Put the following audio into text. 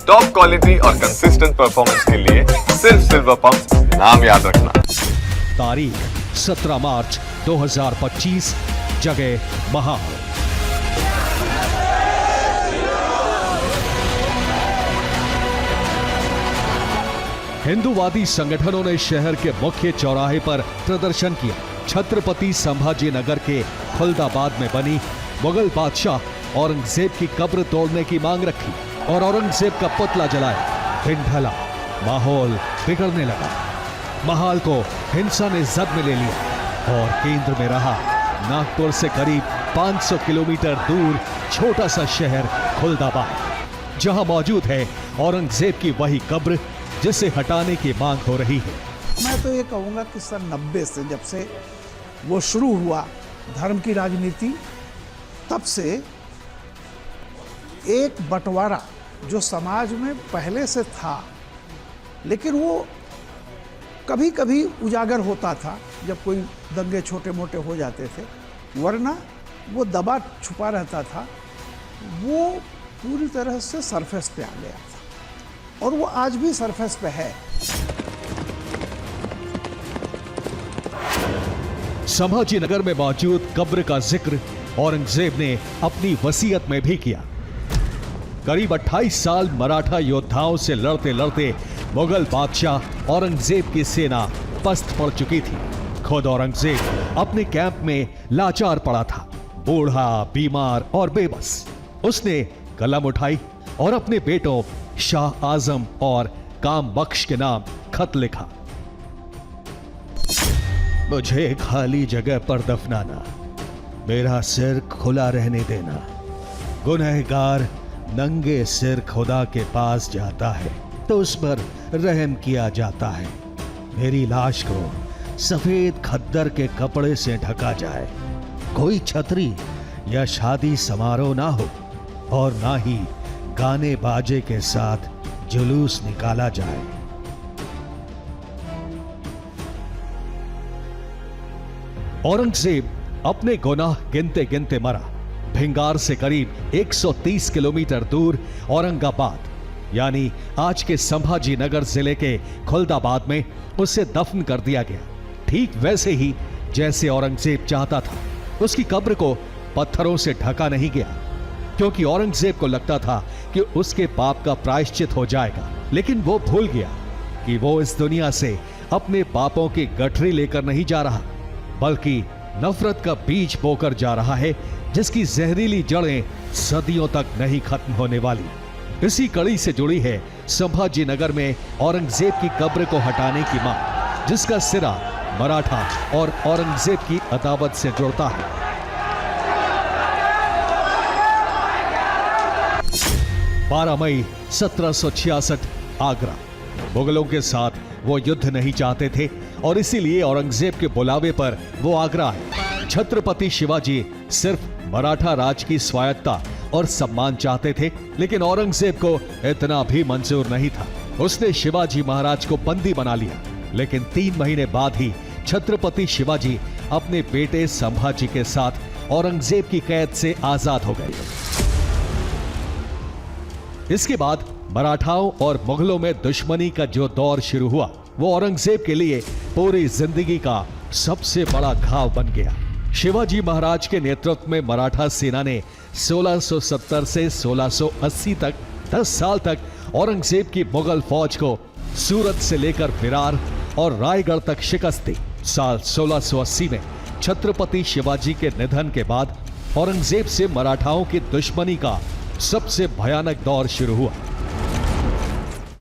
Top quality और consistent performance के लिए सिर्फ सिल्वर पंप नाम याद रखना। तारीख 17 मार्च 2025, जगह महाल। हिंदूवादी संगठनों ने शहर के मुख्य चौराहे पर प्रदर्शन किया। छत्रपति संभाजी नगर के खुलदाबाद में बनी मुगल बादशाह औरंगजेब की कब्र तोड़ने की मांग रखी और औरंगजेब का पुतला जलाया। दिन ढला, माहौल बिगड़ने लगा। महाल को हिंसा ने जद में ले लिया और केंद्र में रहा नागपुर से करीब 500 किलोमीटर दूर छोटा सा शहर खुलदाबाद, जहां मौजूद है औरंगजेब की वही कब्र जिसे हटाने की मांग हो रही है। मैं तो ये कहूँगा कि सन 90 से जब से वो शुरू हुआ धर्म की राजनीति, तब से एक बंटवारा जो समाज में पहले से था, लेकिन वो कभी कभी उजागर होता था जब कोई दंगे छोटे मोटे हो जाते थे, वरना वो दबा छुपा रहता था, वो पूरी तरह से सरफेस पे आ गया था और वो आज भी सरफेस पे है। संभाजी नगर में मौजूद कब्र का जिक्र औरंगजेब ने अपनी वसीयत में भी किया। करीब 28 साल मराठा योद्धाओं से लड़ते लड़ते मुगल बादशाह औरंगजेब की सेना पस्त पड़ चुकी थी। खुद औरंगजेब अपने कैंप में लाचार पड़ा था, बूढ़ा, बीमार और बेबस। उसने कलम उठाई और अपने बेटों शाह आजम और काम बख्श के नाम खत लिखा। मुझे खाली जगह पर दफनाना, मेरा सिर खुला रहने देना। गुनहगार नंगे सिर खुदा के पास जाता है तो उस पर रहम किया जाता है। मेरी लाश को सफेद खद्दर के कपड़े से ढका जाए, कोई छतरी या शादी समारोह ना हो और ना ही गाने बाजे के साथ जुलूस निकाला जाए। औरंगजेब अपने गुनाह गिनते गिनते मरा। भिंगार से करीब 130 किलोमीटर दूर औरंगाबाद यानी आज के संभाजी नगर जिले के खुलदाबाद में उसे दफन कर दिया गया, ठीक वैसे ही जैसे औरंगजेब चाहता था। उसकी कब्र को पत्थरों से ढका नहीं गया, क्योंकि औरंगजेब को लगता था कि उसके पाप का प्रायश्चित हो जाएगा। लेकिन वो भूल गया कि वो इस दुनिया से अपने पापों की गठरी लेकर नहीं जा रहा, बल्कि नफरत का बीज बोकर जा रहा है, जिसकी जहरीली जड़ें सदियों तक नहीं खत्म होने वाली। इसी कड़ी से जुड़ी है संभाजी नगर में औरंगजेब की कब्र को हटाने की मांग, जिसका सिरा मराठा और औरंगजेब की अदावत से जुड़ता है। 12 मई 1766, आगरा। मुगलों के साथ वो युद्ध नहीं चाहते थे और इसीलिए औरंगजेब के बुलावे पर वो आगरा आए। छत्रपति शिवाजी सिर्फ मराठा राज की स्वायत्ता और सम्मान चाहते थे, लेकिन औरंगजेब को इतना भी मंजूर नहीं था। उसने शिवाजी महाराज को बंदी बना लिया, लेकिन 3 महीने बाद ही छत्रपति शिवाजी अपने बेटे संभाजी के साथ औरंगजेब की कैद से आजाद हो गए। इसके बाद मराठाओं और मुगलों में दुश्मनी का जो दौर शुरू हुआ, वो औरंगजेब के लिए पूरी जिंदगी का सबसे बड़ा घाव बन गया। शिवाजी महाराज के नेतृत्व में मराठा सेना ने 1670 से 1680 तक 10 साल तक औरंगजेब की मुगल फौज को सूरत से लेकर विरार और रायगढ़ तक शिकस्त दी। साल 1680 में छत्रपति शिवाजी के निधन के बाद औरंगजेब से मराठाओं की दुश्मनी का सबसे भयानक दौर शुरू हुआ।